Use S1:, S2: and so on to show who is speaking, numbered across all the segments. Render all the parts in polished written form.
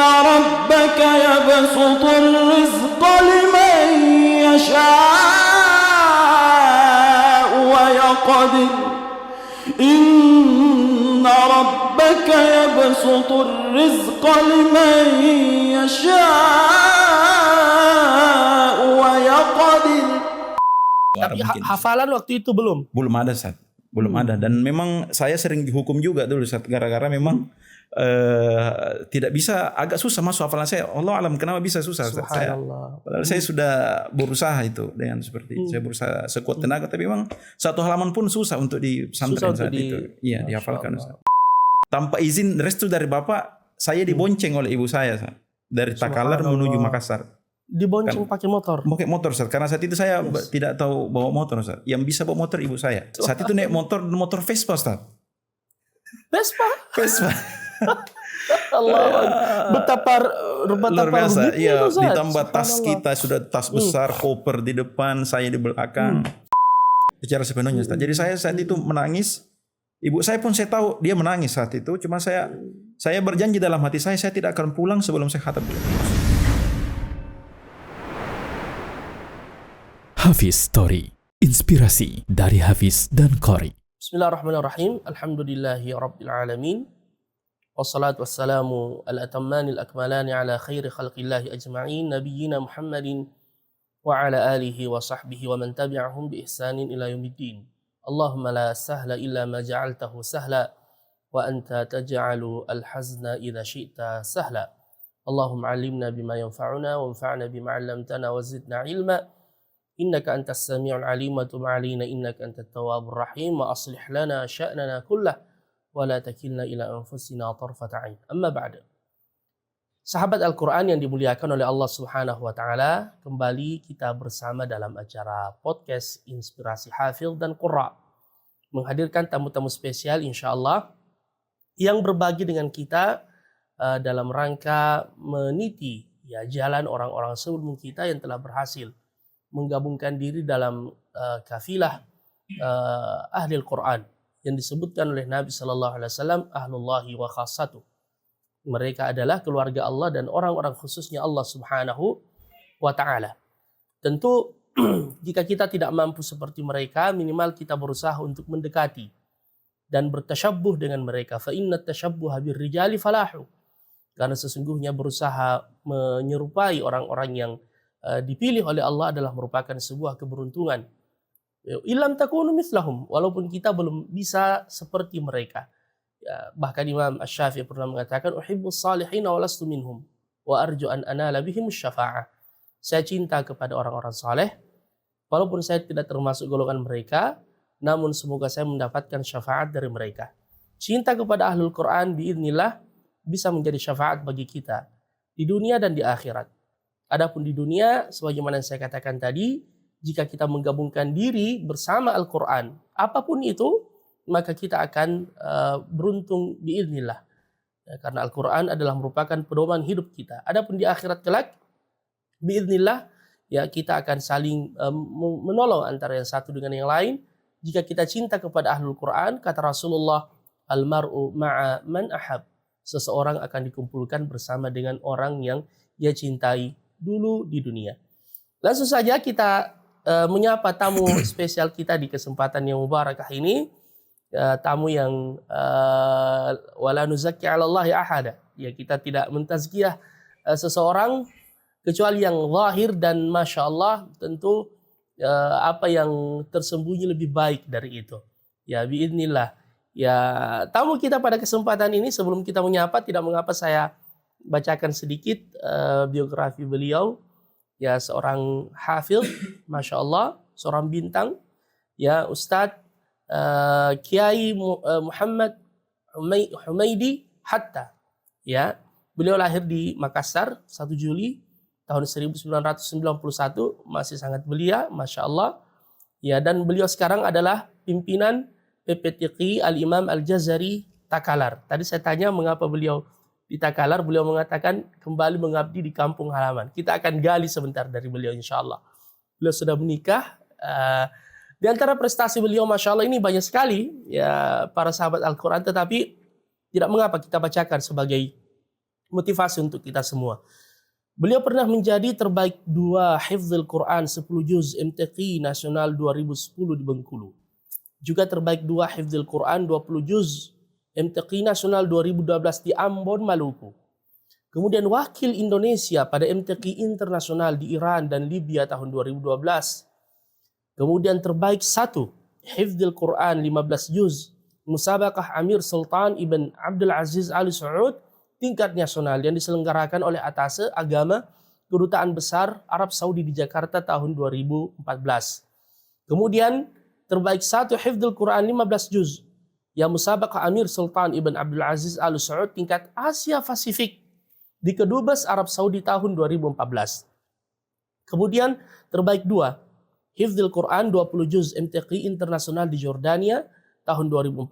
S1: ربك يبسط الرزق لمن يشاء ويقدر إن ربك يبسط الرزق لمن يشاء ويقدر.
S2: Tapi hafalan waktu itu belum
S3: ada Ustaz. Belum ada, dan memang saya sering dihukum juga dulu Ustaz, gara-gara memang tidak bisa, agak susah masuk hafalan saya. Allah alam kenapa bisa susah Ustaz. Padahal saya sudah berusaha itu dengan seperti itu. Saya berusaha sekuat tenaga, tapi memang satu halaman pun susah untuk di pesantren saat itu. Iya, dihafalkan Ustaz. Tanpa izin restu dari bapak, saya dibonceng oleh ibu saya Ustaz, dari Takalar menuju Makassar.
S2: Dibonceng pakai motor.
S3: Pakai motor Ustaz. Karena saat itu saya tidak tahu bawa motor Ustaz. Yang bisa bawa motor ibu saya. Saat itu naik motor Vespa Ustaz.
S2: Vespa.
S3: Allah,
S2: betapa
S3: luar biasa. Iya,
S2: Ustaz.
S3: ditambah tas kita sudah tas besar, koper di depan, saya di belakang. Secara sepenuhnya Ustaz. Jadi saya saat itu menangis. Ibu saya pun saya tahu dia menangis saat itu. Cuma saya berjanji dalam hati saya tidak akan pulang sebelum saya khatam.
S4: Hafiz Story, inspirasi dari Hafiz dan Qori.
S2: Bismillahirrahmanirrahim. Alhamdulillahi Rabbil Alamin. Wassalatu wassalamu al-atammanil akmalani ala khairi khalqillahi ajma'in. Nabiyyina Muhammadin wa ala alihi wa sahbihi wa man tabi'ahum bi ihsanin ila yaumiddin. Allahumma la sahla illa ma ja'altahu sahla wa anta taj'alu al-hazna idha syi'ta sahla. Allahumma alimna bima yanfa'una wa anfa'na bima 'allamtana wa zidna ilma. Innaka antas sami'ul alim wa tub 'alaina innaka antat tawwabur rahim wa aslih lana sya'nana kullah wa la takilna ila anfusina tarfata 'ain. Amma ba'd. Sahabat Al-Qur'an yang dimuliakan oleh Allah Subhanahu wa taala, kembali kita bersama dalam acara podcast Inspirasi Hafidz dan Qurra, menghadirkan tamu-tamu spesial insyaallah yang berbagi dengan kita dalam rangka meniti jalan orang-orang sebelum kita yang telah berhasil menggabungkan diri dalam kafilah ahli Al-Quran yang disebutkan oleh Nabi Sallallahu Alaihi Wasallam ahlullahi wa khassatuh. Mereka adalah keluarga Allah dan orang-orang khususnya Allah Subhanahu wa Ta'ala. Tentu jika kita tidak mampu seperti mereka, minimal kita berusaha untuk mendekati dan bertasyabbuh dengan mereka. Fa inna tasyabbuha birrijali falahu. Karena sesungguhnya berusaha menyerupai orang-orang yang dipilih oleh Allah adalah merupakan sebuah keberuntungan. Ilam takunu mithlahum, walaupun kita belum bisa seperti mereka. Ya, bahkan Imam Asy-Syafi'i pernah mengatakan uhibbus salihin wa lastu minhum wa arju an anala bihimus syafa'ah. Saya cinta kepada orang-orang saleh walaupun saya tidak termasuk golongan mereka, namun semoga saya mendapatkan syafaat dari mereka. Cinta kepada ahlul Quran biidznillah bisa menjadi syafaat bagi kita di dunia dan di akhirat. Adapun di dunia, sebagaimana yang saya katakan tadi, jika kita menggabungkan diri bersama Al-Quran, apapun itu, maka kita akan beruntung biiznillah. Ya, karena Al-Quran adalah merupakan pedoman hidup kita. Adapun di akhirat kelak, biiznillah, ya kita akan saling menolong antara yang satu dengan yang lain. Jika kita cinta kepada Ahlul Quran, kata Rasulullah, Al-mar'u ma'a man ahab. Seseorang akan dikumpulkan bersama dengan orang yang dia cintai dulu di dunia. Langsung saja kita menyapa tamu spesial kita di kesempatan yang mubarakah ini, tamu yang wala nuzakki 'alallahi ahada. Ya, kita tidak mentazkiyah seseorang kecuali yang zahir, dan masya Allah tentu apa yang tersembunyi lebih baik dari itu. Ya, biidznillah. Ya, tamu kita pada kesempatan ini, sebelum kita menyapa, tidak mengapa saya bacakan sedikit biografi beliau. Ya, seorang hafidz, masya Allah, seorang bintang. Ya, Ustadz Kiai Muhammad Humaidi Hatta. Ya, beliau lahir di Makassar 1 Juli tahun 1991, masih sangat belia, masya Allah. Ya, dan beliau sekarang adalah pimpinan PPTQ Al-Imam Al-Jazari Takalar. Tadi saya tanya mengapa beliau di Takalar, beliau mengatakan kembali mengabdi di kampung halaman. Kita akan gali sebentar dari beliau insya Allah. Beliau sudah menikah. Di antara prestasi beliau masya Allah ini banyak sekali ya para sahabat Al-Quran, tetapi tidak mengapa kita bacakan sebagai motivasi untuk kita semua. Beliau pernah menjadi terbaik 2 hifdzul Quran 10 juz MTQ Nasional 2010 di Bengkulu. Juga terbaik 2 hifdzul Quran 20 juz MTQ Nasional 2012 di Ambon, Maluku. Kemudian wakil Indonesia pada MTQ Internasional di Iran dan Libya tahun 2012. Kemudian terbaik 1 hifdzul Quran 15 juz Musabaqah Amir Sultan Ibn Abdul Aziz Al Saud tingkat nasional yang diselenggarakan oleh Atase Agama Kedutaan Besar Arab Saudi di Jakarta tahun 2014. Kemudian terbaik 1 hifdzul Quran 15 juz yang Musabaqah Amir Sultan Ibn Abdul Aziz Al Saud tingkat Asia Pasifik di Kedubes Arab Saudi tahun 2014. Kemudian terbaik 2 hifdzul Quran 20 juz MTQ Internasional di Jordania tahun 2014.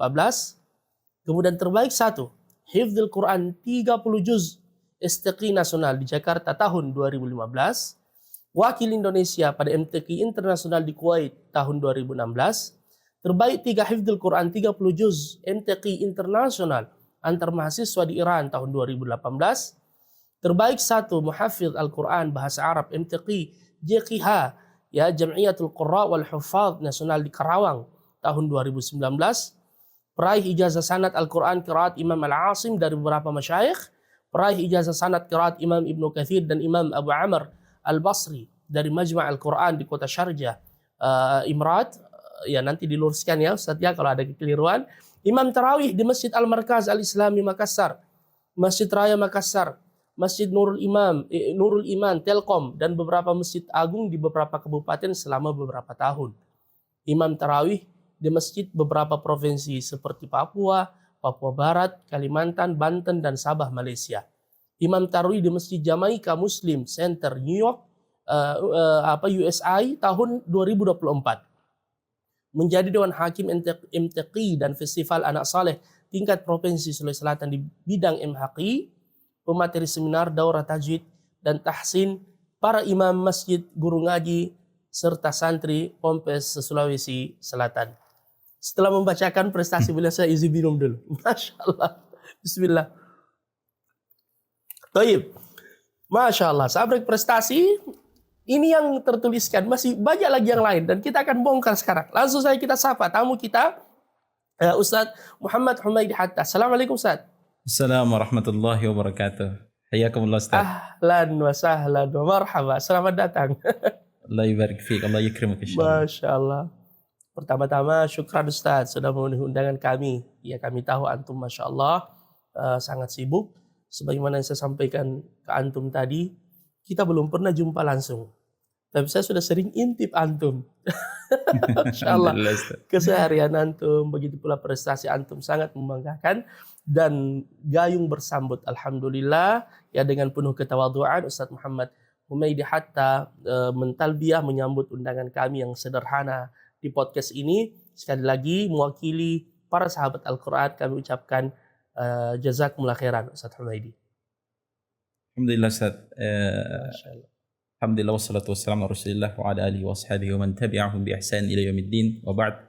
S2: Kemudian terbaik 1 hifdzul Quran 30 juz STQ Nasional di Jakarta tahun 2015. Wakil Indonesia pada MTQ Internasional di Kuwait tahun 2016. Terbaik 3 hifdzul Quran 30 juz MTQ Internasional antar mahasiswa di Iran tahun 2018. Terbaik 1 muhafidz Al-Quran Bahasa Arab MTQ JQH ya Jam'iyatul Qurra wal Huffaz Nasional di Karawang tahun 2019. Peraih ijazah sanad Al-Quran qiraat Imam Al-Asim dari beberapa masyayikh. Peraih ijazah sanad qiraat Imam Ibnu Katsir dan Imam Abu Amr Al-Basri dari Majma' Al-Quran di kota Sharjah, Imrat. Ya nanti diluruskan ya Ustaz ya kalau ada kekeliruan. Imam Tarawih di Masjid Al-Markaz Al-Islami Makassar, Masjid Raya Makassar, Masjid Nurul Iman Telkom dan beberapa masjid agung di beberapa kabupaten selama beberapa tahun. Imam Tarawih di masjid beberapa provinsi seperti Papua, Papua Barat, Kalimantan, Banten, dan Sabah, Malaysia. Imam Tarawih di Masjid Jamaica Muslim Center, New York, USA tahun 2024. Menjadi Dewan Hakim MTQ dan Festival Anak Saleh tingkat Provinsi Sulawesi Selatan di bidang MHQ, pemateri seminar, daurah tajwid, dan tahsin para imam masjid, guru ngaji, serta santri Pompes Sulawesi Selatan. Setelah membacakan prestasi beliau, saya izin minum dulu. Masya Allah. Bismillah. Taib. Masya Allah. Sahabat prestasi, ini yang tertuliskan. Masih banyak lagi yang lain. Dan kita akan bongkar sekarang. Langsung saja kita sapa tamu kita, Ustadz Muhammad Humaidi Hatta. Assalamualaikum Ustadz.
S3: Assalamualaikum warahmatullahi wabarakatuh. Hayakumullah Ustaz.
S2: Ahlan wa sahlan wa marhaba. Selamat datang.
S3: Allah yubarik fiik, Allah yukrimuk insyaallah.
S2: Masya Allah. Pertama-tama syukran Ustaz sudah memenuhi undangan kami. Ya kami tahu antum Masya Allah sangat sibuk. Sebagaimana yang saya sampaikan ke antum tadi, kita belum pernah jumpa langsung. Tapi saya sudah sering intip antum. Masya Allah. Keseharian antum, begitu pula prestasi antum sangat membanggakan. Dan gayung bersambut Alhamdulillah ya dengan penuh ketawaduan Ustaz Muhammad Humaidi Hatta mentalbiah menyambut undangan kami yang sederhana di podcast ini. Sekali lagi mewakili para sahabat Al-Quran kami ucapkan jazakumullah khairan Ustaz Humaidi.
S3: Alhamdulillah Ustaz. Alhamdulillah wassalatu wassalamu ala Rasulillah wa ala alihi wa ashabihi wa man tabi'ahum bi ihsan ila yaumiddin wa ba'd.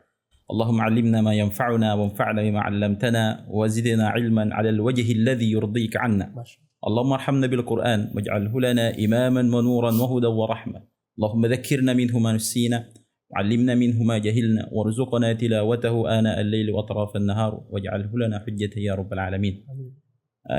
S3: اللهم علمنا ما ينفعنا وانفعنا بما علمتنا وزدنا علما على الوجه الذي يرضيك عنا. اللهم ارحمنا بالقرآن واجعله لنا إماما ونورا وهدى ورحمة. اللهم ذكرنا منه ما نسينا وعلمنا منه ما جهلنا وارزقنا تلاوته آناء الليل وأطراف النهار واجعله لنا حجة يا رب العالمين.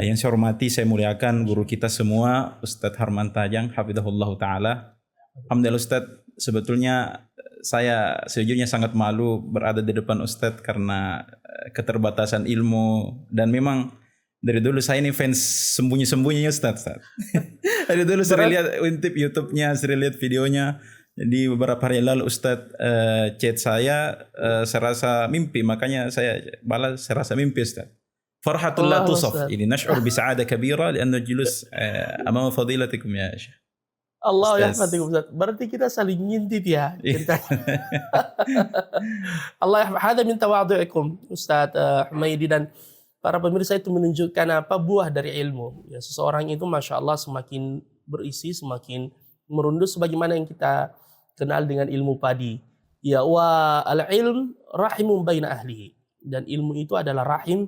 S3: Yang saya hormati, saya muliakan guru kita semua, Ustadz Harman Tajang, hafizahullah ta'ala. Alhamdulillah Ustadz, sebetulnya saya sejujurnya sangat malu berada di depan Ustadz karena keterbatasan ilmu. Dan memang dari dulu saya ini fans sembunyi-sembunyinya Ustadz. Dari dulu sering lihat intip YouTube-nya, sering lihat videonya. Jadi beberapa hari lalu Ustadz chat saya rasa mimpi, makanya saya balas serasa mimpi Ustadz. Farhatul la tusaf. Ini nash'ur bi sa'adah kabira lianna julus amama fadilatikum ya Syekh.
S2: Allah ya Ustaz. Berarti kita saling ngintip ya. Allah ya hada min tawadhu'ikum Ustaz Humaidi, dan para pemirsa itu menunjukkan apa buah dari ilmu. Ya, seseorang itu Masya Allah semakin berisi, semakin merunduk sebagaimana yang kita kenal dengan ilmu padi. Ya wa al-ilm rahimun baina ahlihi. Dan ilmu itu adalah rahim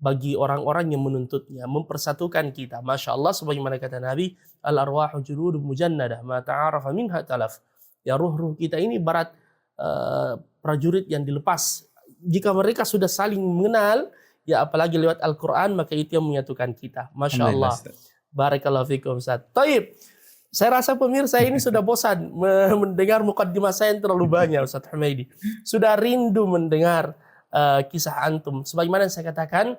S2: bagi orang-orang yang menuntutnya, mempersatukan kita. Masya Allah, sebagaimana kata Nabi, al-arwahu juludun mujannadah, ma ta'arafa minha talaf. Ya, ruh-ruh kita ini barat prajurit yang dilepas. Jika mereka sudah saling mengenal, ya apalagi lewat Al-Quran, maka itu yang menyatukan kita. Masya Allah. Barakallahu fikum, Ustaz. Taib. Saya rasa pemirsa ini sudah bosan mendengar mukaddimah saya yang terlalu banyak, Ustaz Humaidi. Sudah rindu mendengar kisah antum. Sebagaimana saya katakan,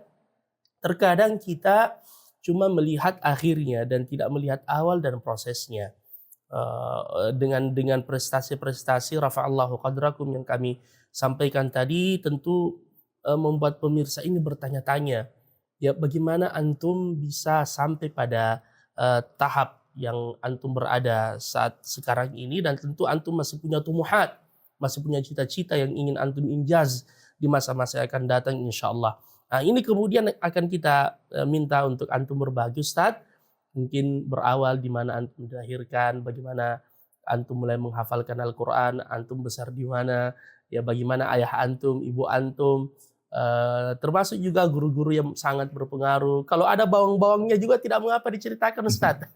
S2: terkadang kita cuma melihat akhirnya dan tidak melihat awal dan prosesnya. Dengan prestasi-prestasi rafa'allahu qadrakum yang kami sampaikan tadi, tentu membuat pemirsa ini bertanya-tanya, ya bagaimana antum bisa sampai pada tahap yang antum berada saat sekarang ini, dan tentu antum masih punya tumuhat, masih punya cita-cita yang ingin antum injaz di masa-masa yang akan datang insyaallah. Nah, ini kemudian akan kita minta untuk antum berbagi, Ustaz. Mungkin berawal di mana antum dilahirkan, bagaimana antum mulai menghafalkan Al-Quran, antum besar di mana, ya bagaimana ayah antum, ibu antum, termasuk juga guru-guru yang sangat berpengaruh. Kalau ada bawang-bawangnya juga tidak mengapa diceritakan, Ustaz.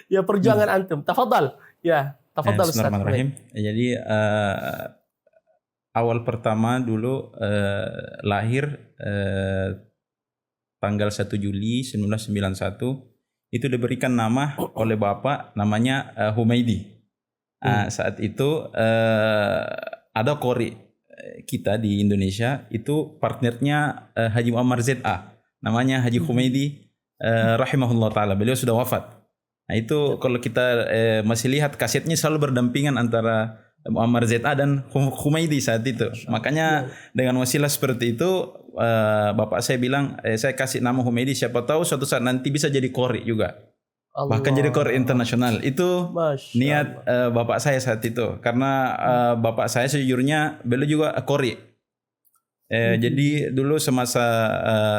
S2: Ya perjuangan antum. Tafadhal. Ya, tafadhal, Ustaz.
S3: Bismillahirrahmanirrahim. Jadi awal pertama dulu lahir tanggal 1 Juli 1991, itu diberikan nama oleh bapak, namanya Humaidi. Saat itu ada qori kita di Indonesia, itu partnernya Haji Muammar ZA, namanya Haji Humaidi rahimahullah ta'ala, beliau sudah wafat. Nah itu kalau kita masih lihat kasetnya selalu berdampingan antara Muammar ZA dan Humaidi saat itu. Makanya dengan wasilah seperti itu, bapak saya bilang, saya kasih nama Humaidi, siapa tahu suatu saat nanti bisa jadi qori juga. Allah. Bahkan jadi qori internasional. Itu niat bapak saya saat itu. Karena bapak saya sejujurnya beliau juga qori. Jadi dulu semasa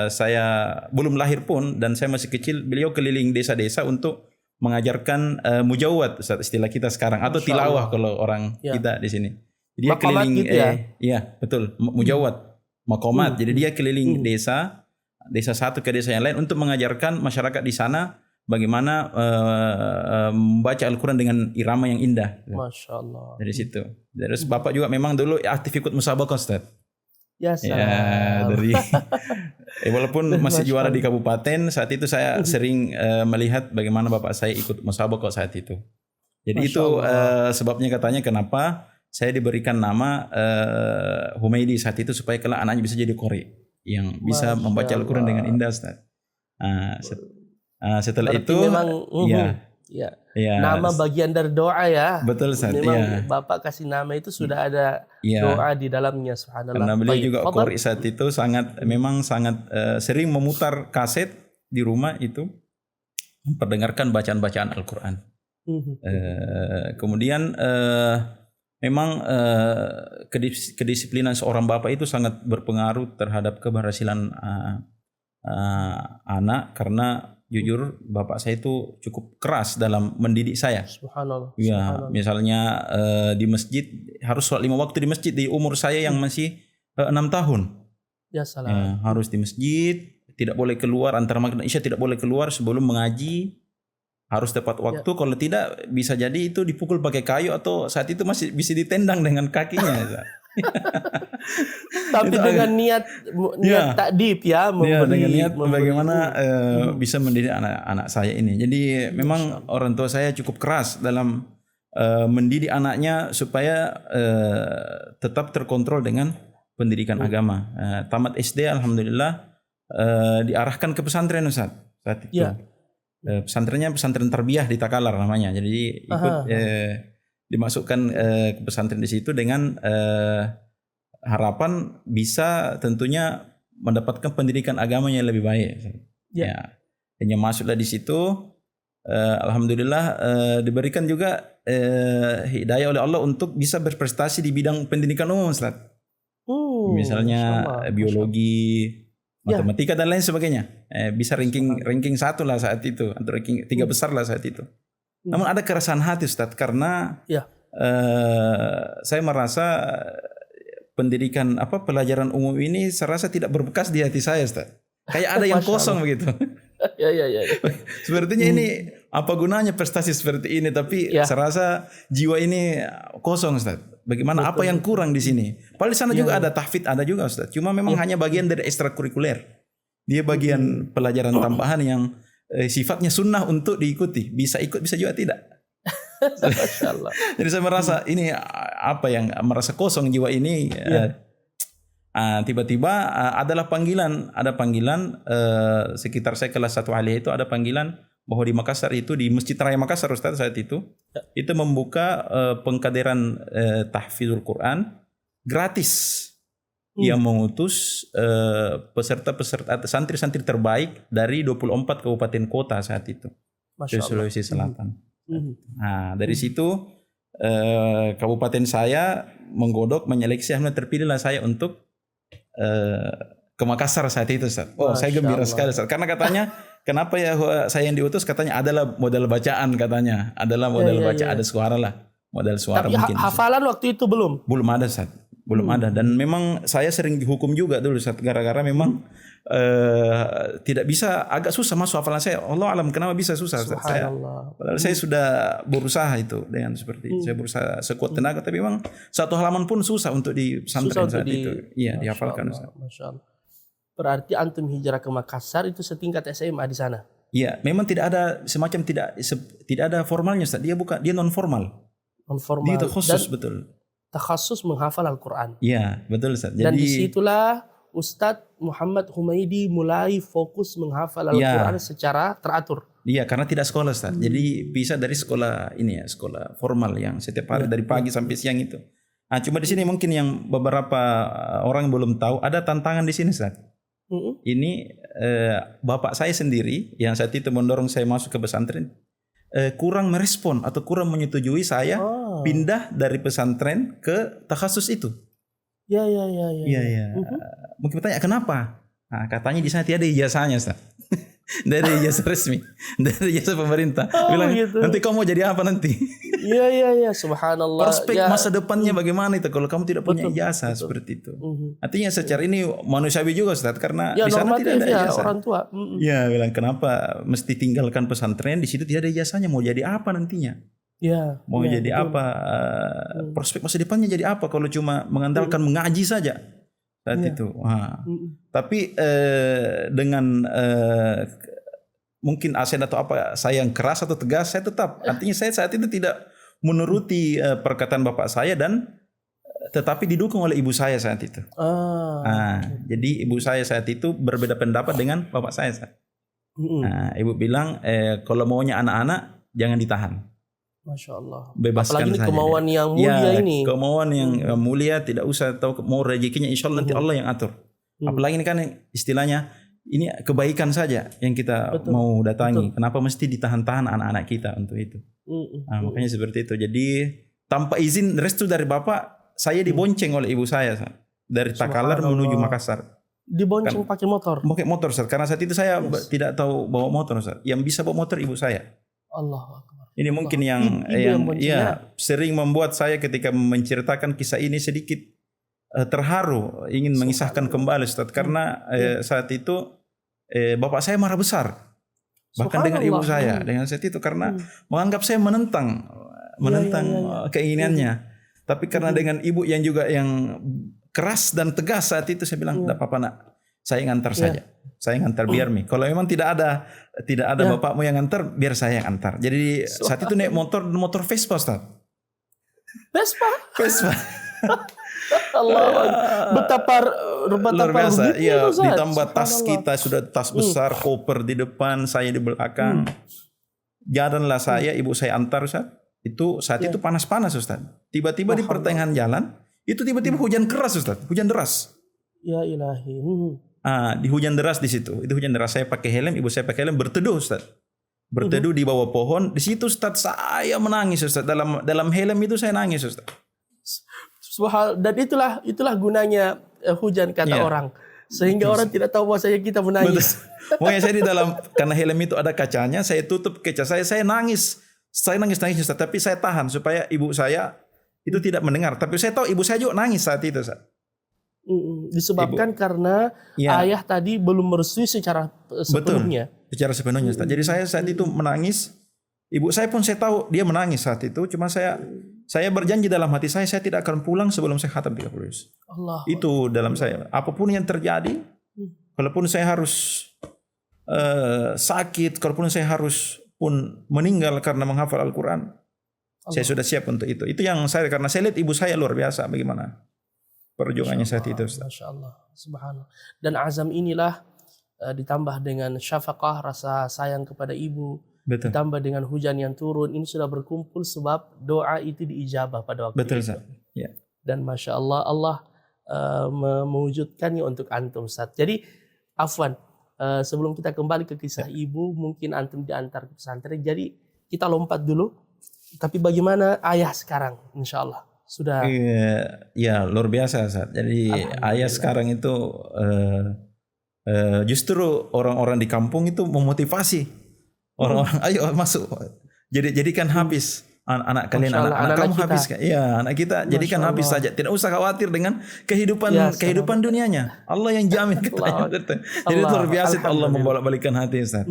S3: saya belum lahir pun dan saya masih kecil, beliau keliling desa-desa untuk mengajarkan mujawwad, istilah kita sekarang, atau tilawah kalau orang kita di sini. Dia keliling
S2: gitu ya?
S3: Iya, betul, mujawwad, maqamat. Jadi dia keliling desa satu ke desa yang lain untuk mengajarkan masyarakat di sana bagaimana membaca Al-Quran dengan irama yang indah.
S2: Masya Allah.
S3: Dari situ. Terus bapak juga memang dulu aktif ikut musabaqah, Ustaz.
S2: Ya,
S3: dari walaupun masih juara di kabupaten, saat itu saya sering melihat bagaimana bapak saya ikut musabaqah saat itu. Jadi itu sebabnya katanya kenapa saya diberikan nama Humaidi saat itu, supaya kelak anaknya bisa jadi qori yang bisa membaca Al-Quran dengan indah, Ustaz. Setelah berarti itu
S2: memang, nama bagian dari doa ya.
S3: Betul, Ustaz.
S2: Memang bapak kasih nama itu sudah ada doa di dalamnya, subhanallah.
S3: Karena beliau juga qori saat itu memang sangat sering memutar kaset di rumah itu, memperdengarkan bacaan-bacaan Al-Quran. Kemudian memang kedisiplinan seorang bapak itu sangat berpengaruh terhadap keberhasilan anak, karena jujur bapak saya itu cukup keras dalam mendidik saya.
S2: Subhanallah.
S3: Ya, misalnya di masjid harus sholat 5 waktu di masjid di umur saya yang masih 6 tahun.
S2: Ya salam.
S3: Harus di masjid, tidak boleh keluar antara maghrib dan isya, tidak boleh keluar sebelum mengaji. Harus tepat waktu, kalau tidak bisa jadi itu dipukul pakai kayu atau saat itu masih bisa ditendang dengan kakinya.
S2: Tapi dengan niat takdib ya,
S3: dengan niat bagaimana bisa mendidik anak-anak saya ini. Jadi memang orang tua saya cukup keras dalam mendidik anaknya supaya tetap terkontrol dengan pendidikan agama. Tamat SD alhamdulillah diarahkan ke pesantren, Ustaz, saat itu. Pesantrennya pesantren tarbiyah di Takalar namanya. Jadi ikut dimasukkan ke pesantren di situ dengan harapan bisa tentunya mendapatkan pendidikan agama yang lebih baik. Hanya masuklah di situ. Alhamdulillah diberikan juga hidayah oleh Allah untuk bisa berprestasi di bidang pendidikan umum, Ustaz. Misalnya biologi, matematika dan lain sebagainya. Bisa ranking 1 lah saat itu, atau ranking 3 besar lah saat itu. Namun ada keresahan hati, Ustaz, karena saya merasa pendidikan pelajaran umum ini serasa tidak berbekas di hati saya, Ustaz. Kayak ada yang kosong begitu.
S2: Ya.
S3: Sepertinya ini apa gunanya prestasi seperti ini, tapi serasa jiwa ini kosong, Ustaz. Bagaimana apa yang kurang di sini? Padahal di sana juga ada tahfidz, ada juga, Ustaz. Cuma memang hanya bagian dari ekstrakurikuler. Dia bagian pelajaran tambahan yang sifatnya sunnah untuk diikuti. Bisa ikut, bisa juga tidak. Jadi saya merasa ini apa yang merasa kosong jiwa ini. Tiba-tiba ada panggilan sekitar saya kelas 1 aliyah itu ada panggilan bahwa di Makassar itu di Masjid Raya Makassar, Ustaz, saat itu membuka pengkaderan tahfidzul Quran gratis. Yang mengutus peserta-peserta santri-santri terbaik dari 24 kabupaten kota saat itu di Sulawesi Selatan. Nah, dari situ kabupaten saya menggodok, menyeleksi, akhirnya terpilihlah saya untuk ke Makassar saat itu, Ustaz. Saya gembira sekali, Ustaz. Karena katanya kenapa ya saya yang diutus, katanya adalah modal bacaan, katanya. Adalah modal baca, ada suara lah. Modal suara.
S2: Tapi
S3: mungkin.
S2: hafalan waktu itu belum?
S3: Belum ada, Ustaz. Belum ada. Dan memang saya sering dihukum juga dulu, Ustaz. Gara-gara memang tidak bisa, agak susah masuk hafalan saya. Allah alam kenapa bisa susah, Ustaz. Padahal saya sudah berusaha itu dengan seperti itu. Saya berusaha sekuat tenaga, tapi memang satu halaman pun susah untuk di pesantren saat itu. Iya, dihafalkan, Ustaz.
S2: Masya Allah. Berarti antum hijrah ke Makassar itu setingkat SMA di sana?
S3: Iya, memang tidak ada semacam tidak ada formalnya, Ustaz. Dia non formal.
S2: Non formal.
S3: Dia khusus, betul.
S2: Takhasus menghafal Al-Quran.
S3: Iya, betul, Ustaz.
S2: Dan disitulah Ustadz Muhammad Humaidi mulai fokus menghafal Al-Quran secara teratur.
S3: Iya, karena tidak sekolah, Ustaz. Jadi bisa dari sekolah ini ya, sekolah formal yang setiap hari dari pagi sampai siang itu. Nah, cuma di sini mungkin yang beberapa orang belum tahu, ada tantangan di sini, Ustaz. Ini bapak saya sendiri yang saat itu mendorong saya masuk ke pesantren kurang merespon atau kurang menyetujui saya pindah dari pesantren ke takhasus itu.
S2: Iya.
S3: Mungkin bertanya kenapa? Nah, katanya di sana tiada ijazahnya, Ustaz. Dari ijazah resmi, dari ijazah pemerintah. Bilang gitu. Nanti kamu mau jadi apa nanti?
S2: Iya, subhanallah.
S3: Prospek masa depannya bagaimana itu kalau kamu tidak punya ijazah seperti itu. Artinya secara ini manusiawi juga, Ustaz, karena di sana tidak ada ijazah.
S2: Orang tua.
S3: Iya, bilang kenapa mesti tinggalkan pesantren, di situ tidak ada ijazahnya, mau jadi apa nantinya?
S2: Ya,
S3: mau jadi apa? Prospek masa depannya jadi apa kalau cuma mengandalkan mengaji saja saat itu. Tapi dengan mungkin asen atau apa saya yang keras atau tegas, saya tetap artinya saya saat itu tidak menuruti perkataan bapak saya dan tetapi didukung oleh ibu saya saat itu. Jadi ibu saya saat itu berbeda pendapat dengan bapak saya. Ibu bilang kalau maunya anak-anak jangan ditahan.
S2: Masya Allah.
S3: Bebaskan
S2: apalagi
S3: saja.
S2: Kemauan yang mulia ini.
S3: Kemauan yang mulia, tidak usah tahu mau rezekinya, insya Allah nanti Allah yang atur. Apalagi ini kan istilahnya ini kebaikan saja yang kita mau datangi. Kenapa mesti ditahan-tahan anak-anak kita untuk itu? Makanya seperti itu. Jadi tanpa izin restu dari bapak, saya dibonceng oleh ibu saya dari Takalar menuju Makassar.
S2: Dibonceng pakai motor?
S3: Pakai motor, Ustaz. Karena saat itu saya tidak tahu bawa motor, Ustaz. Yang bisa bawa motor ibu saya.
S2: Allah Akbar.
S3: Ini mungkin yang sering membuat saya ketika menceritakan kisah ini sedikit terharu, ingin mengisahkan kembali, Ustaz, karena saat itu bapak saya marah besar, bahkan dengan ibu saya, dengan saat itu karena menganggap saya menentang keinginannya. Tapi karena dengan ibu yang juga yang keras dan tegas saat itu, saya bilang tidak apa-apa nak, saya ngantar saja. Saya ngantar biar mi. Kalau memang tidak ada bapakmu yang ngantar, biar saya yang antar. Jadi saat itu naik motor Vespa, Ustaz. Vespa.
S2: Allah, betapa
S3: luar biasa. Iya,
S2: Ustaz.
S3: ditambah tas kita sudah tas besar, koper di depan, saya di belakang. Jalanlah saya, ibu saya antar, Ustaz. Itu saat itu panas-panas, Ustaz. Tiba-tiba di pertengahan jalan, itu tiba-tiba hujan keras, Ustaz. Hujan deras.
S2: Ya ilahi.
S3: Di hujan deras di situ. Itu hujan deras, saya pakai helm, ibu saya pakai helm, berteduh, Ustaz. Berteduh di bawah pohon. Di situ, Ustaz, saya menangis, Ustaz. Dalam helm itu saya nangis, Ustaz.
S2: Dan itulah gunanya hujan, kata orang. Sehingga orang tidak tahu bahwasanya kita menangis.
S3: Pokoknya saya di dalam, karena helm itu ada kacanya, saya tutup kaca saya nangis. Saya nangis, Ustaz. Tapi saya tahan supaya ibu saya itu tidak mendengar. Tapi saya tahu ibu saya juga nangis saat itu, Ustaz.
S2: Disebabkan karena
S3: Ya.
S2: ayah tadi belum merestui secara sepenuhnya.
S3: Secara sepenuhnya Ustaz. Jadi saya saat itu menangis. Ibu saya pun saya tahu dia menangis saat itu. Cuma saya berjanji dalam hati saya tidak akan pulang sebelum saya khatam 30 juz.
S2: Allah.
S3: Itu dalam saya. Apapun yang terjadi, kalaupun saya harus sakit, kalaupun saya harus pun meninggal karena menghafal Al-Quran, saya sudah siap untuk itu. Itu yang karena saya lihat ibu saya luar biasa bagaimana perjuangannya saat itu.
S2: Masya Allah, subhanallah. Dan azam inilah ditambah dengan syafaqah, rasa sayang kepada ibu,
S3: Betul.
S2: ditambah dengan hujan yang turun, ini sudah berkumpul sebab doa itu diijabah pada waktu
S3: Betul,
S2: itu.
S3: Ustaz. Ya.
S2: Dan Masya Allah, Allah mewujudkannya untuk antum, Ustaz. Jadi, afwan, sebelum kita kembali ke kisah ibu, mungkin antum diantar ke pesantren, jadi kita lompat dulu. Tapi bagaimana ayah sekarang, insya Allah? Sudah.
S3: Ya luar biasa Ustaz. Jadi ayah sekarang itu justru orang-orang di kampung itu memotivasi orang-orang, ayo masuk. Jadikan habis anak kalian, anak kamu
S2: kita.
S3: habis. Iya, anak kita jadikan habis saja. Tidak usah khawatir dengan kehidupan dunianya. Allah yang jamin katanya. Jadi luar biasa Allah membolak-balikan hati Ustaz.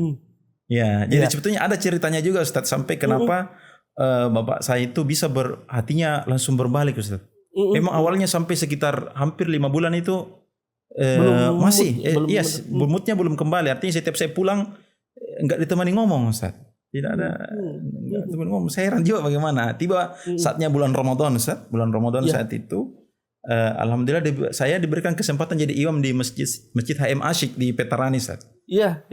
S3: Ya, jadi sebetulnya ada ceritanya juga Ustaz sampai kenapa bapak saya itu bisa hatinya langsung berbalik Ustaz. Memang awalnya sampai sekitar hampir 5 bulan itu moodnya belum kembali. Artinya setiap saya pulang enggak ditemani ngomong Ustaz. Tidak ada enggak ditemani ngomong. Saya heran juga bagaimana. Tiba saatnya bulan Ramadan Ustaz. Bulan Ramadan saat itu alhamdulillah saya diberikan kesempatan jadi imam di Masjid HM Asyik di Petarani Ustaz.
S2: Iya.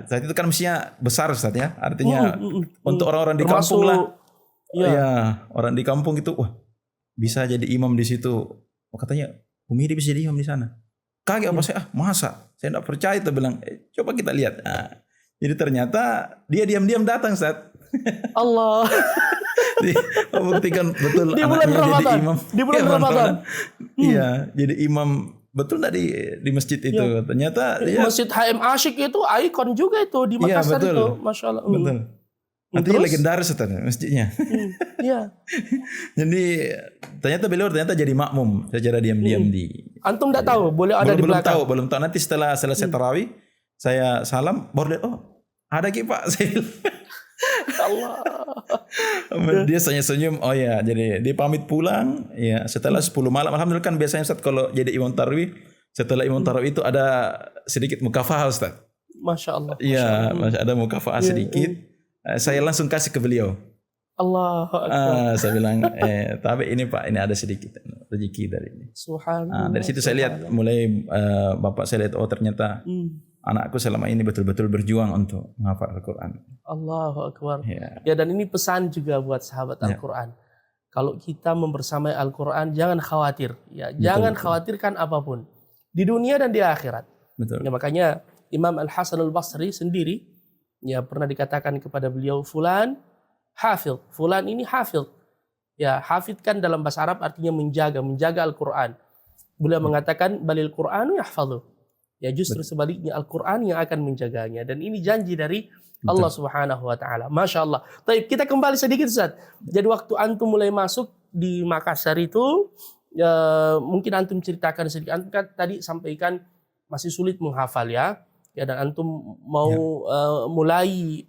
S3: Saat itu kan mestinya besar Ustaz ya. Artinya untuk orang-orang di kampung lah. Ya, orang di kampung itu wah bisa jadi imam di situ. Katanya Umi dia bisa jadi imam di sana. Kaget apa saya? Masa? Saya tidak percaya. Itu bilang coba kita lihat. Jadi ternyata dia diam-diam datang Ustaz. Allah. Membuktikan betul
S2: di
S3: anaknya jadi imam.
S2: Di bulan Ramadan.
S3: Iya, jadi imam betul tadi di masjid itu. Ternyata
S2: Masjid HM Asyik itu ikon juga itu di Makassar itu. Masya Allah.
S3: Betul. Artinya legendaris masjidnya.
S2: Iya.
S3: Jadi ternyata beliau jadi makmum secara diam-diam di.
S2: Antum tidak tahu, boleh ada di belakang.
S3: Belum tahu. Nanti setelah selesai tarawih saya salam, baru lihat ada Ki Pak. Saya Allah. Dia senyum. Oh ya, jadi dia pamit pulang. Ya, setelah 10 malam. Alhamdulillah kan biasanya Ustaz kalau jadi imam tarawih, setelah imam tarawih itu ada sedikit mukafahah Ustaz.
S2: Masya Allah.
S3: Iya, ada mukafahah sedikit. Saya langsung kasih ke beliau.
S2: Allah.
S3: Saya bilang, tapi ini Pak, ini ada sedikit rezeki dari ini.
S2: Subhanallah.
S3: Dari situ saya lihat mulai bapak saya lihat ternyata anakku selama ini betul-betul berjuang untuk menghafal Al-Quran. Allahu
S2: Akbar. Ya, dan ini pesan juga buat sahabat Al-Quran. Kalau kita membersamai Al-Quran, jangan khawatir. Ya, jangan khawatirkan apapun di dunia dan di akhirat.
S3: Betul.
S2: Ya, makanya Imam Al-Hasan Al-Basri sendiri pernah dikatakan kepada beliau, fulan hafid, fulan ini hafid. Ya, hafid kan dalam bahasa Arab artinya menjaga Al-Quran. Beliau mengatakan balil Qur'anu yahfadhu. Ya, justru sebaliknya Al-Quran yang akan menjaganya. Dan ini janji dari Allah Subhanahu wa taala. Masya Allah. Baik, kita kembali sedikit Ustaz. Jadi waktu antum mulai masuk di Makassar itu, mungkin antum ceritakan sedikit. Antum kan tadi sampaikan masih sulit menghafal ya. Ya, dan antum mau mulai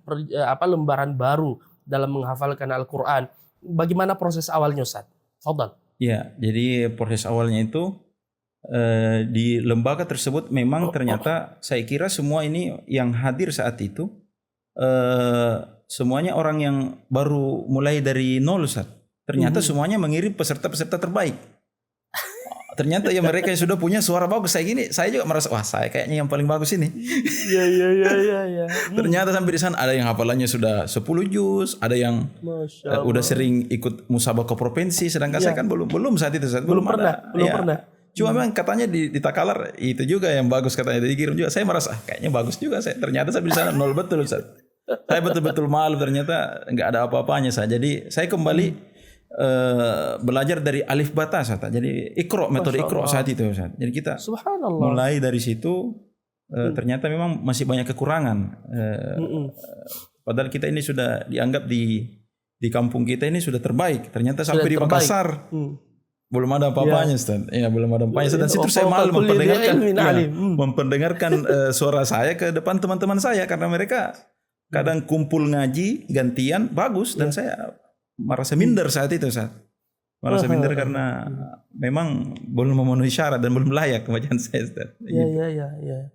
S2: lembaran baru dalam menghafalkan Al-Quran. Bagaimana proses awalnya Ustaz? Fadhal.
S3: Ya, jadi proses awalnya itu di lembaga tersebut memang ternyata saya kira semua ini yang hadir saat itu semuanya orang yang baru mulai dari nol Ustaz. Ternyata semuanya mengirim peserta-peserta terbaik. Ternyata ya mereka yang sudah punya suara bagus. Saya juga merasa wah saya kayaknya yang paling bagus ini. Iya. Ternyata sampai di sana ada yang hafalannya sudah 10 juz, ada yang udah sering ikut musabaqah provinsi, sedangkan saya kan belum saat itu. Belum pernah. Cuma memang katanya di Takalar itu juga yang bagus katanya dikirim juga. Saya merasa kayaknya bagus juga saya. Ternyata saya di sana nol betul Ustaz. Saya betul-betul malu ternyata nggak ada apa-apanya saya. Jadi saya kembali belajar dari alif bata Ustaz. Jadi metode ikro saat itu Ustaz. Jadi kita mulai dari situ ternyata memang masih banyak kekurangan. Padahal kita ini sudah dianggap di kampung kita ini sudah terbaik. Ternyata sampai di Makassar belum ada apa-apanya Ustaz. Iya, belum ada apa-apanya Ustaz. Dan situ saya malu memperdengarkan suara saya ke depan teman-teman saya karena mereka kadang kumpul ngaji gantian bagus dan saya merasa minder saat itu Ustaz. Merasa minder karena memang belum memenuhi syarat dan belum layak bacaan saya Ustaz.
S2: Iya.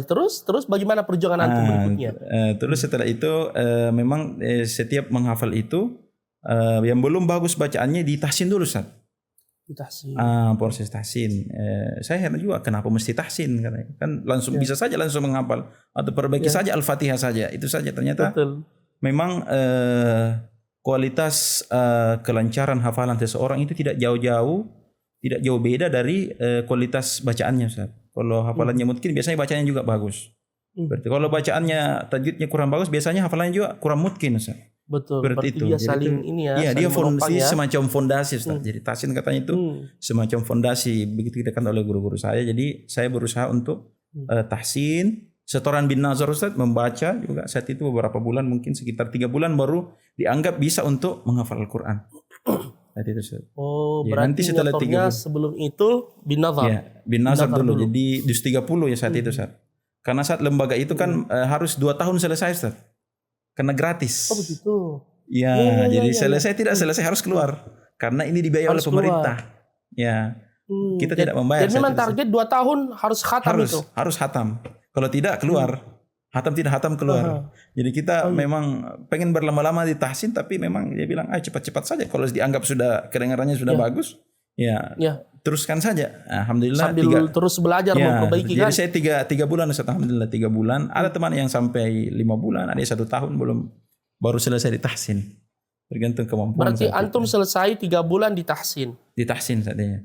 S2: Terus bagaimana perjuangan antum berikutnya?
S3: Terus setelah itu memang setiap menghafal itu yang belum bagus bacaannya ditahsin dulu Ustaz.
S2: Ditahsin.
S3: Proses tahsin. Saya heran juga kenapa mesti tahsin karena kan langsung bisa saja langsung menghafal atau perbaiki saja Al-Fatihah saja. Itu saja ternyata.
S2: Betul.
S3: Memang kualitas kelancaran hafalan seseorang itu tidak jauh beda dari kualitas bacaannya Ustaz. Kalau hafalannya mungkin biasanya bacaannya juga bagus. Berarti kalau bacaannya tajwidnya kurang bagus biasanya hafalannya juga kurang mungkin Ustaz.
S2: Betul.
S3: Berarti itu.
S2: Dia saling ini ya.
S3: Iya, dia fondasi
S2: ya.
S3: semacam fondasi Ustaz. Jadi tahsin katanya itu semacam fondasi begitu dikatakan oleh guru-guru saya. Jadi saya berusaha untuk tahsin. Setoran bin Nazar Ustaz membaca juga saat itu beberapa bulan mungkin sekitar 3 bulan baru dianggap bisa untuk menghafal Al-Qur'an. Saat itu Ustaz.
S2: Oh,
S3: ya,
S2: berarti
S3: nanti setelah 3 bulan
S2: sebelum itu bin Nazar.
S3: Ya, bin Nazar dulu. Jadi juz 30 ya saat itu Ustaz. Karena saat lembaga itu kan harus 2 tahun selesai Ustaz. Karena gratis.
S2: Oh begitu.
S3: Ya, jadi selesai tidak selesai harus keluar. Karena ini dibiayai oleh pemerintah. Ya. Kita tidak membayar.
S2: Jadi memang target 2 tahun harus khatam itu.
S3: Harus khatam. Kalau tidak keluar. Hatam tidak hatam keluar. Jadi kita memang pengen berlama-lama di tahsin tapi memang dia bilang cepat-cepat saja kalau dianggap sudah kedengarannya sudah bagus. Ya. Teruskan saja. Alhamdulillah
S2: sambil terus belajar memperbaiki
S3: kan. Jadi saya 3 bulan alhamdulillah 3 bulan. Ada teman yang sampai 5 bulan, ada 1 tahun belum baru selesai di tahsin. Tergantung kemampuan.
S2: Berarti antum selesai 3 bulan di tahsin.
S3: Di tahsin saatnya.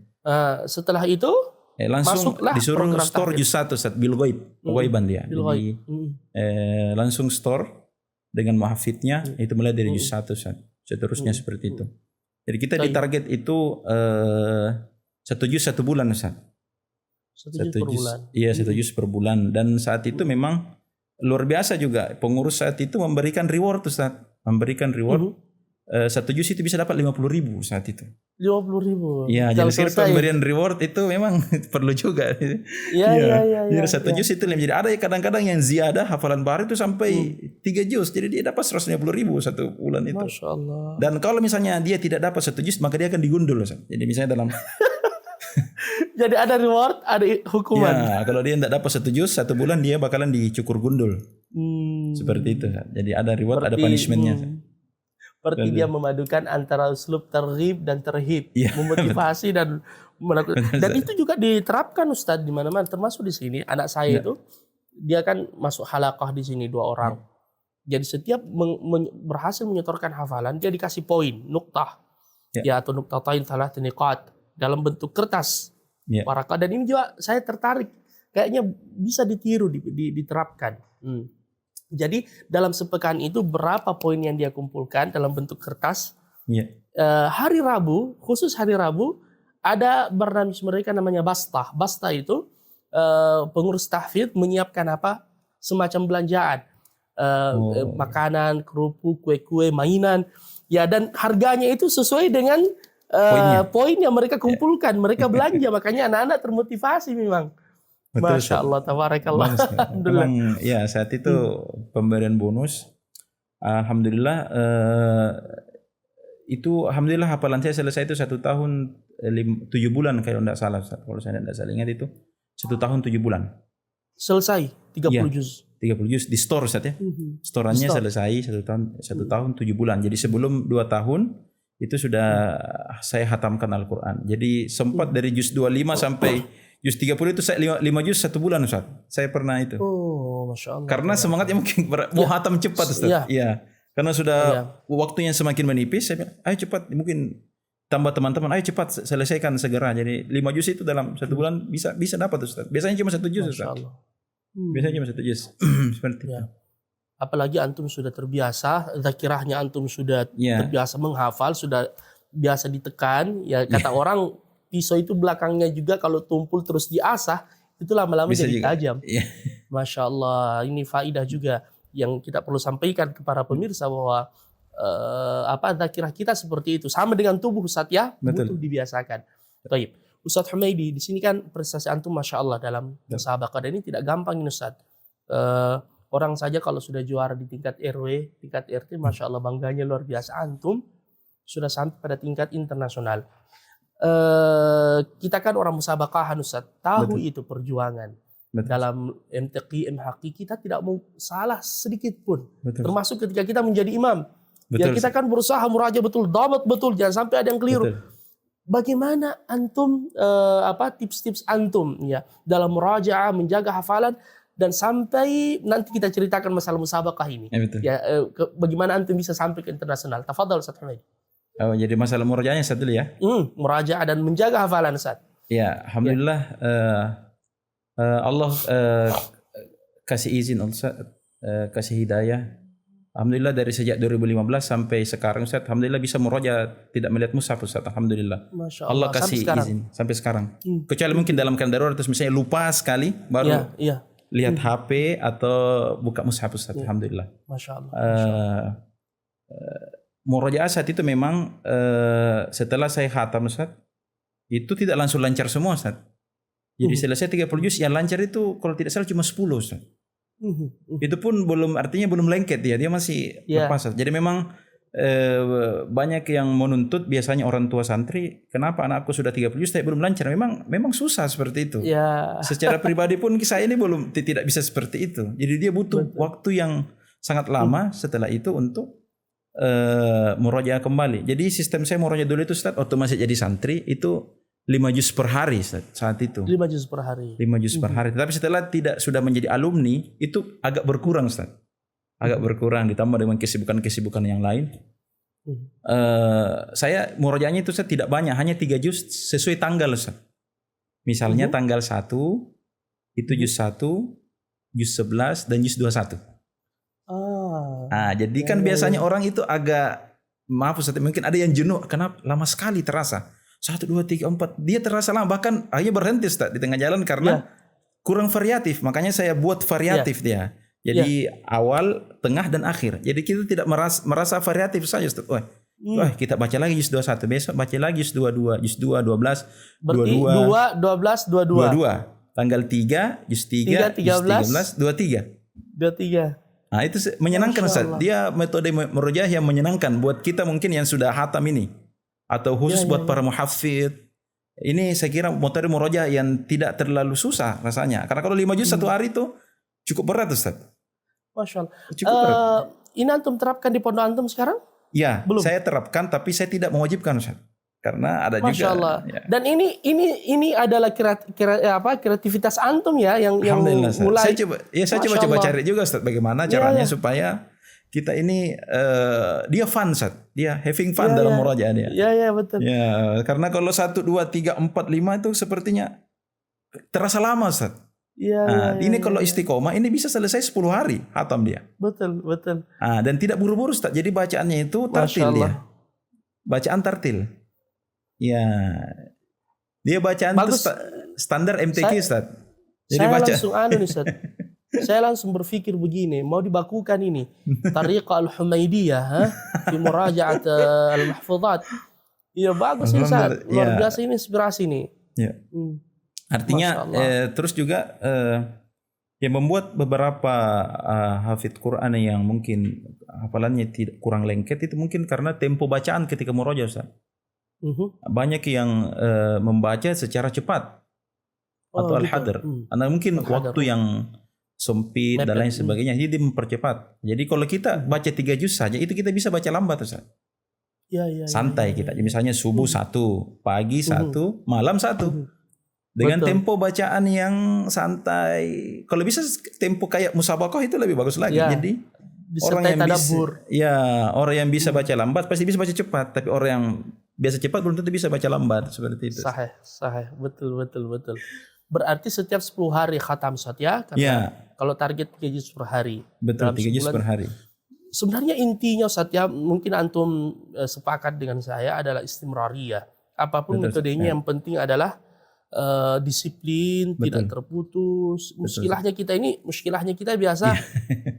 S2: Setelah itu
S3: langsung disuruh store juz 1 saat bil ghaib. Ghaiban dia. Jadi langsung store dengan muhafidnya itu mulai dari juz 1 saat. Seterusnya seperti itu. Jadi kita ditarget itu 1 juz 1 bulan Ustaz.
S2: 1 juz per bulan.
S3: Iya, 1 juz per bulan. Dan saat itu memang luar biasa juga. Pengurus saat itu memberikan reward Ustaz. Memberikan reward. 1 juz itu bisa dapat 50.000 saat itu.
S2: 50.000.
S3: Iya, jadi pemberian reward itu memang perlu juga.
S2: Iya.
S3: Jadi 1 juz itu jadi ada kadang-kadang yang ziyadah hafalan baru itu sampai 3 juz. Jadi dia dapat 150.000 1 bulan itu.
S2: Masya Allah.
S3: Dan kalau misalnya dia tidak dapat 1 juz maka dia akan digundul. Jadi misalnya dalam
S2: jadi ada reward, ada hukuman.
S3: Ya, kalau dia tidak dapat 1 juz 1 bulan dia bakalan dicukur gundul. Seperti itu. Jadi ada reward, ada punishmentnya.
S2: Berarti dia memadukan antara uslub terhib dan terhib, memotivasi dan melakukan. Dan itu juga diterapkan Ustaz di mana-mana, termasuk di sini. Anak saya itu dia kan masuk halaqah di sini 2 orang. Jadi setiap berhasil menyetorkan hafalan dia dikasih poin, nuktah. Atau nuktatain salat niqat dalam bentuk kertas. Warakah. Dan ini juga saya tertarik. Kayaknya bisa ditiru, diterapkan. Jadi dalam sepekan itu berapa poin yang dia kumpulkan dalam bentuk kertas. Hari Rabu, khusus hari Rabu, ada barnamis mereka namanya Basta. Basta itu pengurus tahfidz menyiapkan apa? Semacam belanjaan. Makanan, kerupuk, kue-kue, mainan. Ya, dan harganya itu sesuai dengan poin yang mereka kumpulkan. Mereka belanja, makanya anak-anak termotivasi memang.
S3: Betul,
S2: Masya Allah, tabarakallah. Alhamdulillah.
S3: Memang, ya saat itu pemberian bonus, alhamdulillah itu alhamdulillah hafalan saya selesai itu 1 tahun 7 bulan kalau tidak salah. Kalau saya tidak salah ingat itu 1 tahun 7 bulan.
S2: Selesai 30 juz.
S3: 30 juz di store saat ya. Storannya selesai 1 tahun 7 bulan. Jadi sebelum 2 tahun itu sudah saya hatamkan Al-Qur'an. Jadi sempat dari juz 25 sampai juz 30 itu saya 5 juz 1 bulan Ustaz. Saya pernah itu.
S2: Oh, Masya Allah.
S3: Karena semangatnya mungkin mau hatam cepat Ustaz. Iya. Karena sudah waktunya semakin menipis, saya bilang, ayo cepat, mungkin tambah teman-teman, ayo cepat selesaikan segera. Jadi 5 juz itu dalam 1 bulan bisa dapat Ustaz. Biasanya cuma 1 juz Ustaz. Biasanya cuma 1 juz. Seperti itu.
S2: Apalagi antum sudah terbiasa, zakirahnya antum sudah terbiasa menghafal, sudah biasa ditekan. Ya kata orang pisau itu belakangnya juga kalau tumpul terus diasah itu lama-lama jadi tajam. Masya Allah, ini faidah juga yang kita perlu sampaikan kepada pemirsa bahwa zakirah kita seperti itu sama dengan tubuh Ustaz ya, butuh dibiasakan. Baik. Ustadz Humaidi, di sini kan prestasi antum Masya Allah dalam musabaqah, dan ini tidak gampang ini Ustadz. Orang saja kalau sudah juara di tingkat RW, tingkat RT, Masya Allah bangganya luar biasa. Antum sudah sampai pada tingkat internasional. Kita kan orang musabaqahan Ustadz, tahu
S3: Betul.
S2: itu perjuangan.
S3: Betul.
S2: Dalam MTQ, MHQ kita tidak mau salah sedikit pun.
S3: Betul.
S2: Termasuk ketika kita menjadi imam. Ya
S3: Betul.
S2: kita kan berusaha muraja betul, damat betul, jangan sampai ada yang keliru.
S3: Betul.
S2: Bagaimana antum tips-tips antum ya dalam murajaah, menjaga hafalan, dan sampai nanti kita ceritakan masalah musabaqah ini.
S3: Ya, betul.
S2: Ya, bagaimana antum bisa sampai ke internasional? Tafadhal Ustaz Humaidi.
S3: Oh, jadi masalah murajaahnya Ustaz dulu ya.
S2: Murajaah dan menjaga hafalan Ustaz.
S3: Ya, alhamdulillah Allah kasih izin Ustaz, kasih hidayah. Alhamdulillah dari sejak 2015 sampai sekarang Ustaz, alhamdulillah bisa murajaah tidak melihat mushaf Ustaz, alhamdulillah.
S2: Masya
S3: Allah
S2: Allah.
S3: kasih izin sampai sekarang. Kecuali mungkin dalam keadaan darurat terus misalnya lupa sekali baru lihat HP atau buka mushaf Ustaz, alhamdulillah.
S2: Masya Allah.
S3: Murojaah saat itu memang setelah saya khatam Ustaz, itu tidak langsung lancar semua Ustaz. Jadi selesai 30 juz yang lancar itu kalau tidak salah cuma 10 Ustaz. Itu pun artinya belum lengket dia masih lepas Ustaz. Jadi memang banyak yang menuntut biasanya orang tua santri, kenapa anakku sudah 30 juz tapi belum lancar? Memang susah seperti itu. Secara pribadi pun saya ini tidak bisa seperti itu. Jadi dia butuh waktu yang sangat lama setelah itu untuk murojaah kembali. Jadi sistem saya murojaah dulu itu Ustaz, waktu masih jadi santri itu 5 juz per hari Ustaz, saat itu.
S2: 5 juz per hari.
S3: 5 juz per hari. Tapi setelah sudah menjadi alumni itu agak berkurang Ustaz. Agak berkurang ditambah dengan kesibukan-kesibukan yang lain. Saya murojaahnya itu Ustaz tidak banyak, hanya 3 juz sesuai tanggal Ustaz. Misalnya tanggal 1 itu juz 1, juz 11 dan juz 21. Jadi kan biasanya orang itu agak, maaf Ustaz, mungkin ada yang jenuh, kenapa lama sekali terasa. 1, 2, 3, 4, dia terasa lama, bahkan akhirnya berhenti Ustaz di tengah jalan karena kurang variatif. Makanya saya buat variatif dia. Jadi awal, tengah dan akhir. Jadi kita tidak merasa variatif saja Ustaz. Wah, kita baca lagi juz 21, besok baca lagi juz 22, juz 2, 12, 22,
S2: 12, 22.
S3: Tanggal 3, juz 3, 13, 23.
S2: 23.
S3: Nah, itu menyenangkan Ustaz. Dia metode murojaah yang menyenangkan buat kita mungkin yang sudah hatam ini. Atau khusus buat para muhafidz. Ini saya kira metode murojaah yang tidak terlalu susah rasanya. Karena kalau 5 juz satu hari itu cukup berat Ustaz.
S2: Masya Allah.
S3: Cukup berat.
S2: Ini antum terapkan di pondok antum sekarang?
S3: Ya,
S2: belum.
S3: Saya terapkan tapi saya tidak mewajibkan Ustaz. Karena ada
S2: Masya
S3: juga.
S2: Allah. Dan ini adalah kreativitas antum ya yang mulai.
S3: Saya coba cari juga Ustaz bagaimana caranya supaya kita ini dia fun Ustaz. Dia having fun dalam murojaah dia.
S2: Iya betul.
S3: Ya, karena kalau 1 2 3 4 5 itu sepertinya terasa lama Ustaz. Ini kalau istiqomah ini bisa selesai 10 hari hatam dia.
S2: Betul.
S3: Dan tidak buru-buru Ustaz. Jadi bacaannya itu tartil dia. Bacaan tartil. Ya. Dia bacaan itu standar MTQ Ustaz. Jadi
S2: Ustaz. Saya langsung berpikir begini, mau dibakukan ini Tariqah Al-Humaidiyah fi murajaat al-mahfuzat. Iya bagus ini Ustaz. Luar biasa ini inspirasi nih. Ya.
S3: Artinya terus juga yang membuat beberapa hafidz Quran yang mungkin hafalannya tidak kurang lengket itu mungkin karena tempo bacaan ketika murojaah Ustaz. Banyak yang membaca secara cepat atau al-hadr. Karena mungkin waktu yang sempit dan lain sebagainya, jadi mempercepat. Jadi kalau kita baca 3 juz saja itu kita bisa baca lambat Ustaz. Santai kita. Misalnya subuh 1, pagi 1, malam 1. Dengan tempo bacaan yang santai. Kalau bisa tempo kayak musabaqah itu lebih bagus lagi. Jadi orang yang bisa baca lambat pasti bisa baca cepat, tapi orang yang biasa cepat belum tentu bisa baca lambat seperti itu.
S2: Sahih. Betul. Berarti setiap 10 hari khatam Ustaz ya? Kalau target 3 juz per hari.
S3: Betul, 3 juz per hari.
S2: Sebenarnya intinya Ustaz ya, mungkin antum sepakat dengan saya adalah istimrariyah. Apapun metodenya yang penting adalah disiplin, tidak terputus. Muskilahnya kita biasa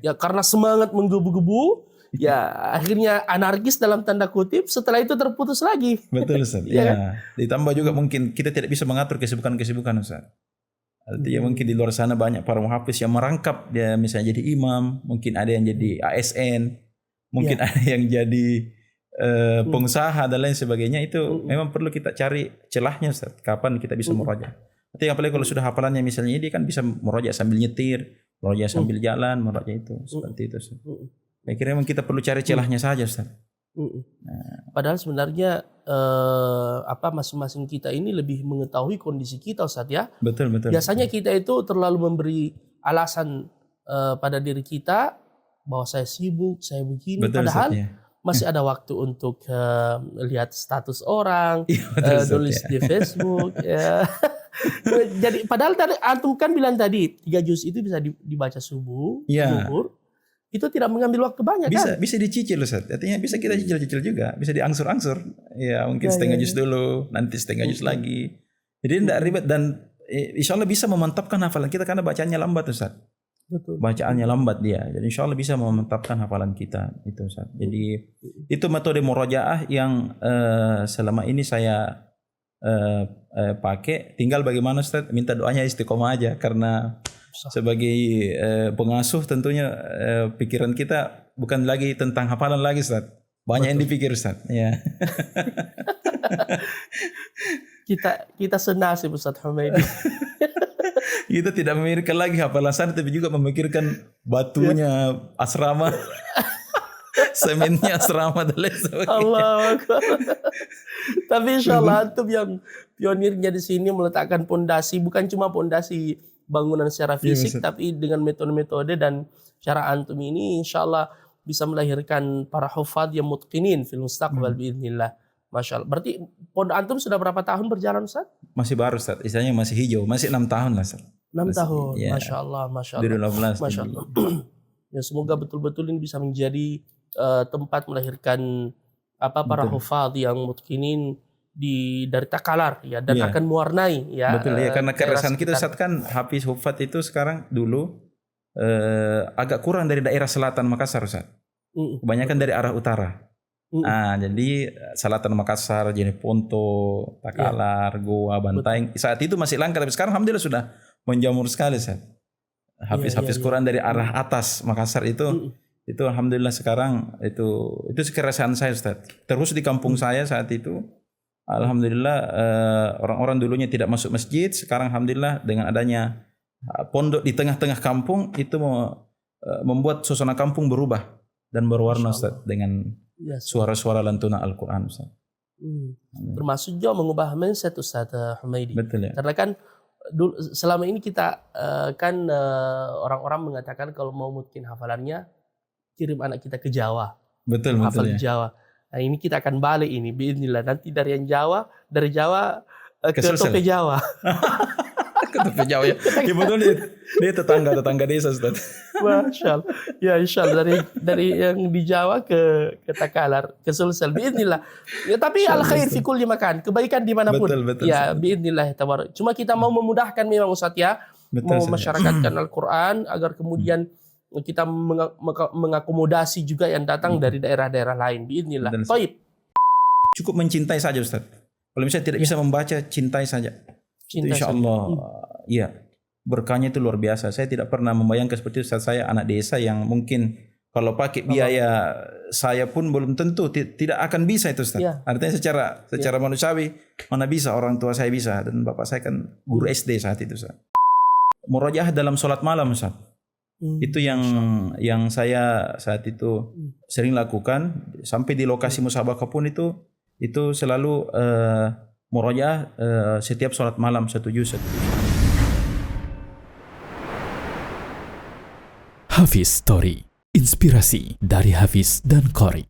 S2: ya karena semangat menggebu-gebu Ya akhirnya anarkis dalam tanda kutip, setelah itu terputus lagi.
S3: Betul Ustaz. Ya. Ditambah juga mungkin kita tidak bisa mengatur kesibukan-kesibukan Ustaz. Artinya mungkin di luar sana banyak para muhafiz yang merangkap, dia misalnya jadi imam, mungkin ada yang jadi ASN, mungkin ada yang jadi pengusaha dan lain sebagainya. Itu memang perlu kita cari celahnya Ustaz, kapan kita bisa murajaah. Artinya apalagi kalau sudah hafalannya misalnya dia kan bisa murajaah sambil nyetir, murajaah sambil jalan, murajaah itu seperti itu Ustaz. Saya kira memang kita perlu cari celahnya saja Ustaz.
S2: Padahal sebenarnya masing-masing kita ini lebih mengetahui kondisi kita Ustaz ya.
S3: Betul.
S2: Biasanya kita itu terlalu memberi alasan pada diri kita bahwa saya sibuk, saya begini.
S3: Betul,
S2: padahal
S3: Ustaz, ya.
S2: masih ada waktu untuk lihat status orang,
S3: Betul,
S2: tulis
S3: ya.
S2: di Facebook. Ya. Jadi padahal tadi antum kan bilang tadi 3 juz itu bisa dibaca subuh, zuhur. Itu tidak mengambil waktu banyak kan?
S3: Bisa dicicil Ustaz. Artinya bisa kita cicil-cicil juga, bisa diangsur-angsur. Ya, mungkin setengah juz dulu, nanti setengah juz lagi. Jadi tidak ribet dan insya Allah bisa memantapkan hafalan kita karena bacaannya lambat Ustaz.
S2: Betul.
S3: Bacaannya lambat dia. Jadi insya Allah bisa memantapkan hafalan kita itu Ustaz. Jadi itu metode murojaah yang selama ini saya pakai. Tinggal bagaimana Ustaz, minta doanya istiqomah aja karena sebagai pengasuh tentunya pikiran kita bukan lagi tentang hafalan lagi Ustaz. Banyak yang dipikir Ustaz. Ya.
S2: kita senasib Ustaz Humaidi.
S3: Kita tidak memikirkan lagi hafalan sana tapi juga memikirkan batunya asrama. Semennya asrama dan lain sebagainya.
S2: Allah Akbar. Tapi insyaallah antum yang pionirnya di sini meletakkan pondasi, bukan cuma pondasi bangunan secara fisik, tapi dengan metode-metode dan cara antum ini insyaallah bisa melahirkan para hufadz yang mutqinin fil mustaqbal biidznillah. Masya Allah. Berarti pondok antum sudah berapa tahun berjalan Ustaz?
S3: Masih baru Ustaz, istilahnya masih hijau, masih 6 tahun lah Ustaz.
S2: 6 tahun,
S3: ya.
S2: Masya Allah, Masya Allah.
S3: 2018.
S2: Masya Allah. Ya, semoga betul-betul ini bisa menjadi tempat melahirkan para hufadz yang mutqinin dari Takalar ya, dan akan mewarnai ya.
S3: Betul ya, karena keresahan kita Ustaz kan hafiz hufadz itu sekarang dulu agak kurang dari daerah selatan Makassar Ustaz. Kebanyakan dari arah utara. Jadi selatan Makassar, Jeneponto, Takalar, Goa, Bantaeng. Saat itu masih langka, tapi sekarang alhamdulillah sudah menjamur sekali Ustaz. Hafiz Quran dari arah atas Makassar itu alhamdulillah sekarang itu keresahan saya Ustaz. Terus di kampung saya saat itu alhamdulillah orang-orang dulunya tidak masuk masjid, sekarang alhamdulillah dengan adanya pondok di tengah-tengah kampung itu membuat suasana kampung berubah dan berwarna Ustaz dengan suara-suara lantunan Al-Quran Ustaz.
S2: Termasuk juga mengubah mindset Ustaz Humaidi.
S3: Betul ya.
S2: Karena kan selama ini kita orang-orang mengatakan kalau mau mungkin hafalannya kirim anak kita ke Jawa.
S3: Betul
S2: hafal
S3: ya.
S2: di Jawa. Nah, ini kita akan balik ini biidznillah nanti dari Jawa ke Tope Jawa.
S3: Ke Tope Jawa ya. Ya betul dia tetangga desa Ustaz.
S2: Masya Allah. Ya insya Allah dari yang di Jawa ke Takalar, ke Sulsel biidznillah. Ya tapi al khair fi kulli makan, kebaikan dimanapun.
S3: Betul,
S2: ya biidznillah tabaraka. Cuma kita mau memudahkan memang Ustaz ya. Mau masyarakatkan Al-Quran agar kemudian kita mengakomodasi juga yang datang dari daerah-daerah lain biidznillah. Baik.
S3: Cukup mencintai saja Ustaz. Kalau misalnya tidak bisa membaca, cintai saja. Insyaallah ya. Berkahnya itu luar biasa. Saya tidak pernah membayangkan seperti Ustaz, saya anak desa yang mungkin kalau pakai biaya saya pun belum tentu tidak akan bisa itu Ustaz. Artinya secara manusiawi mana bisa orang tua saya bisa dan bapak saya kan guru SD saat itu Ustaz. Murojaah dalam sholat malam Ustaz. Itu yang saya saat itu sering lakukan sampai di lokasi musabaqah pun itu selalu murojaah setiap sholat malam 1 juz.
S4: Hafiz Story, inspirasi dari Hafiz dan Qori.